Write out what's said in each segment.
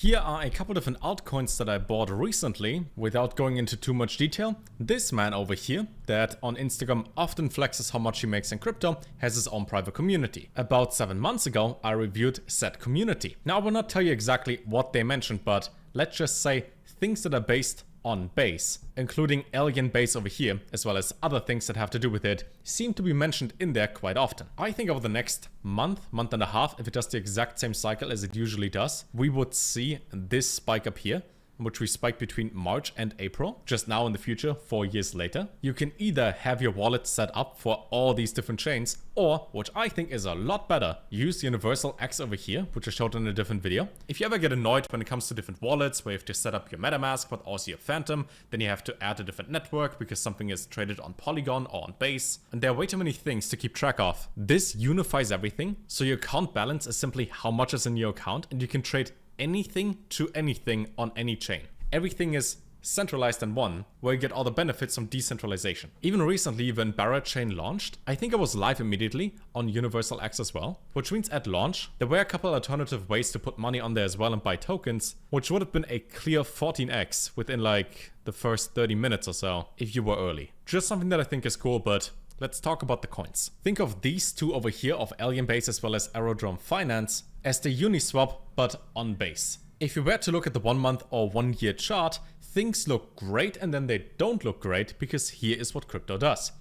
Here are a couple different altcoins that I bought recently. Without going into too much detail, this man over here that on Instagram often flexes how much he makes in crypto has his own private community. About 7 months ago, I reviewed said community. Now I will not tell you exactly what they mentioned, but let's just say things that are based on base, including alien base over here, as well as other things that have to do with it, seem to be mentioned in there quite often. I think over the next month and a half, if it does the exact same cycle as it usually does, we would see this spike up here, which we spiked between March and April. Just now in the future, 4 years later, you can either have your wallet set up for all these different chains, or, which I think is a lot better, use Universal X over here, which I showed in a different video. If you ever get annoyed when it comes to different wallets, where you have to set up your MetaMask, but also your Phantom, then you have to add a different network because something is traded on Polygon or on Base, and there are way too many things to keep track of. This unifies everything, so your account balance is simply how much is in your account, and you can trade anything to anything on any chain. Everything is centralized in one, where you get all the benefits from decentralization. Even recently, when Barra Chain launched, I think I was live immediately on Universal X as well, which means at launch, there were a couple alternative ways to put money on there as well and buy tokens, which would have been a clear 14x within like the first 30 minutes or so, if you were early. Just something that I think is cool, but let's talk about the coins. Think of these two over here of Alien Base as well as Aerodrome Finance as the Uniswap, but on Base. If you were to look at the 1 month or 1 year chart, things look great and then they don't look great, because here is what crypto does.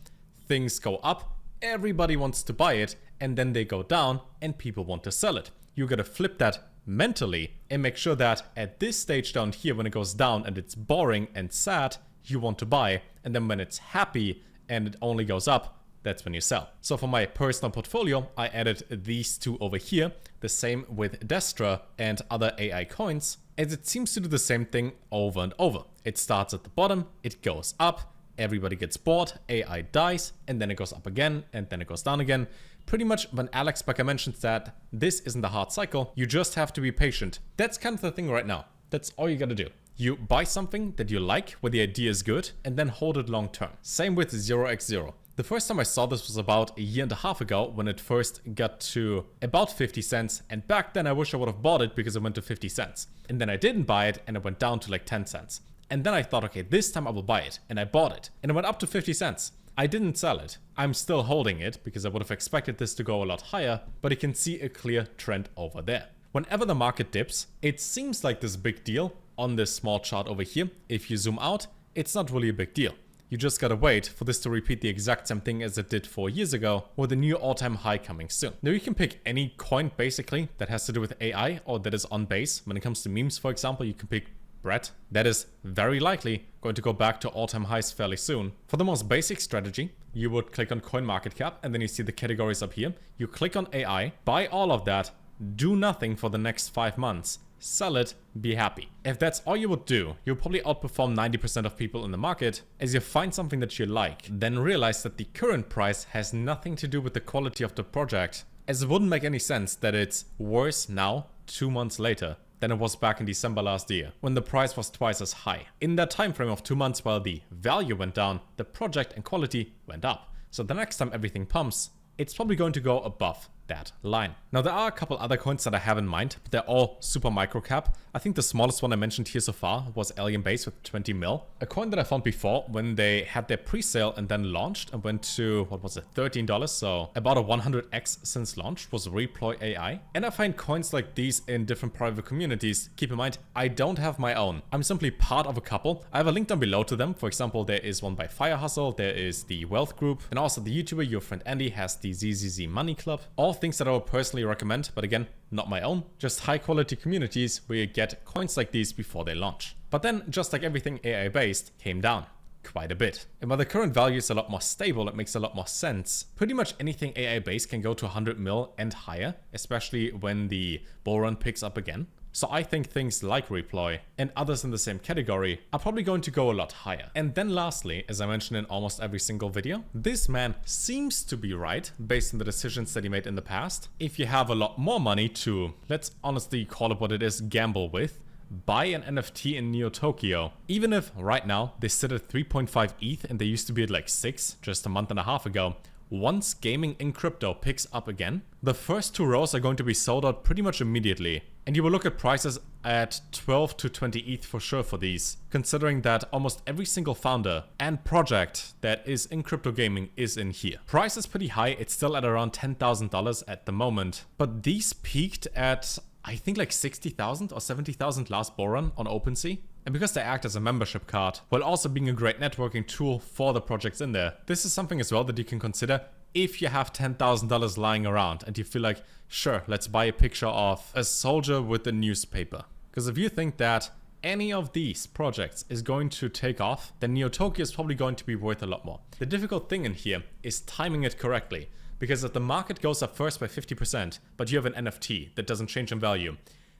Things go up, everybody wants to buy it, and then they go down and people want to sell it. You gotta flip that mentally and make sure that at this stage down here, when it goes down and it's boring and sad, you want to buy, and then when it's happy and it only goes up, that's when you sell. So for my personal portfolio, I added these two over here, the same with Destra and other AI coins, as it seems to do the same thing over and over. It starts at the bottom, it goes up, everybody gets bought, AI dies, and then it goes up again, and then it goes down again. Pretty much when Alex Becker mentions that this isn't a hard cycle, you just have to be patient. That's kind of the thing right now. That's all you gotta do. You buy something that you like, where the idea is good, and then hold it long term. Same with 0x0. The first time I saw this was about a year and a half ago, when it first got to about 50 cents. And back then I wish I would have bought it because it went to 50 cents. And then I didn't buy it and it went down to like 10 cents. And then I thought, okay, this time I will buy it. And I bought it and it went up to 50 cents. I didn't sell it. I'm still holding it because I would have expected this to go a lot higher, but you can see a clear trend over there. Whenever the market dips, it seems like this big deal on this small chart over here. If you zoom out, it's not really a big deal. You just gotta wait for this to repeat the exact same thing as it did 4 years ago, with a new all-time high coming soon. Now you can pick any coin basically that has to do with AI or that is on base. When it comes to memes, for example, you can pick Brett. That is very likely going to go back to all-time highs fairly soon. For the most basic strategy, you would click on CoinMarketCap and then you see the categories up here. You click on AI, buy all of that, do nothing for the next 5 months. Sell it, be happy. If that's all you would do, you'll probably outperform 90% of people in the market, as you find something that you like, then realize that the current price has nothing to do with the quality of the project, as it wouldn't make any sense that it's worse now, 2 months later, than it was back in December last year, when the price was twice as high. In that time frame of 2 months, while the value went down, the project and quality went up. So the next time everything pumps, it's probably going to go above that line. Now there are a couple other coins that I have in mind, but they're all super micro cap. I think the smallest one I mentioned here so far was Alien Base with 20 mil. A coin that I found before when they had their pre-sale and then launched and went to, what was it, $13, so about a 100x since launch, was Reploy AI. And I find coins like these in different private communities. Keep in mind, I don't have my own. I'm simply part of a couple. I have a link down below to them. For example, there is one by Fire Hustle, there is the Wealth Group, and also the YouTuber, your friend Andy, has the ZZZ Money Club. All things that I would personally recommend, but again, not my own. Just high quality communities where you get coins like these before they launch. But then, just like everything AI based, came down quite a bit. And while the current value is a lot more stable, it makes a lot more sense. Pretty much anything AI based can go to 100 mil and higher, especially when the bull run picks up again. So I think things like Reploy and others in the same category are probably going to go a lot higher. And then lastly, as I mentioned in almost every single video, this man seems to be right based on the decisions that he made in the past. If you have a lot more money to, let's honestly call it what it is, gamble with, buy an NFT in Neo Tokyo. Even if right now they sit at 3.5 ETH and they used to be at like 6 just a month and a half ago, once gaming in crypto picks up again, the first 2 rows are going to be sold out pretty much immediately. And you will look at prices at 12 to 20 ETH for sure for these, considering that almost every single founder and project that is in crypto gaming is in here. Price is pretty high, it's still at around $10,000 at the moment, but these peaked at I think like 60,000 or 70,000 last bull run on OpenSea. And because they act as a membership card, while also being a great networking tool for the projects in there, this is something as well that you can consider if you have $10,000 lying around and you feel like, sure, let's buy a picture of a soldier with a newspaper. Because if you think that any of these projects is going to take off, then Neotopia is probably going to be worth a lot more. The difficult thing in here is timing it correctly. Because if the market goes up first by 50%, but you have an NFT that doesn't change in value,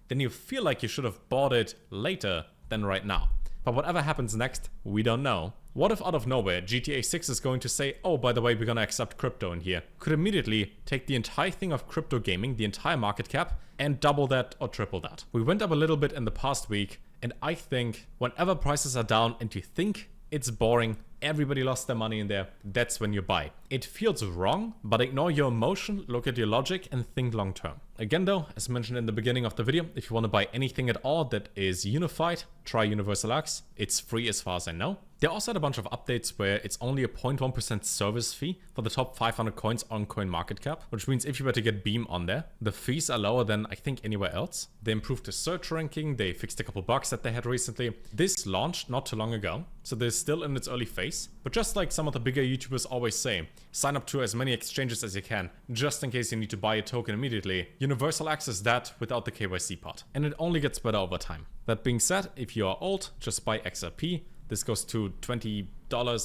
then you feel like you should have bought it later than right now. But whatever happens next, we don't know. What if out of nowhere GTA 6 is going to say, oh, by the way, we're gonna accept crypto in here? Could immediately take the entire thing of crypto gaming, the entire market cap, and double that or triple that. We went up a little bit in the past week, and I think whenever prices are down and you think it's boring, everybody lost their money in there, that's when you buy. It feels wrong, but ignore your emotion, look at your logic, and think long term. Again though, as mentioned in the beginning of the video, if you want to buy anything at all that is unified, try Universal X. It's free as far as I know. They also had a bunch of updates where it's only a 0.1% service fee for the top 500 coins on CoinMarketCap, which means if you were to get Beam on there, the fees are lower than I think anywhere else. They improved the search ranking, they fixed a couple bugs that they had recently. This launched not too long ago, so they're still in its early phase. But just like some of the bigger YouTubers always say, sign up to as many exchanges as you can, just in case you need to buy a token immediately. Universal X is that without the KYC part, and it only gets better over time. That being said, if you are old, just buy XRP. This goes to $20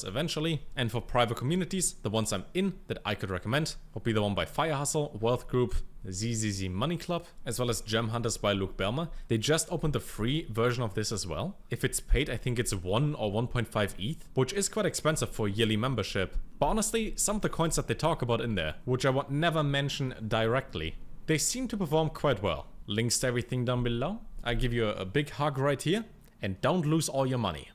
eventually. And for private communities, the ones I'm in that I could recommend would be the one by Fire Hustle, Wealth Group, ZZZ Money Club, as well as Gem Hunters by Luke Belmer. They just opened the free version of this as well. If it's paid, I think it's 1 or 1.5 ETH, which is quite expensive for a yearly membership. But honestly, some of the coins that they talk about in there, which I would never mention directly, they seem to perform quite well. Links to everything down below. I give you a big hug right here, and don't lose all your money.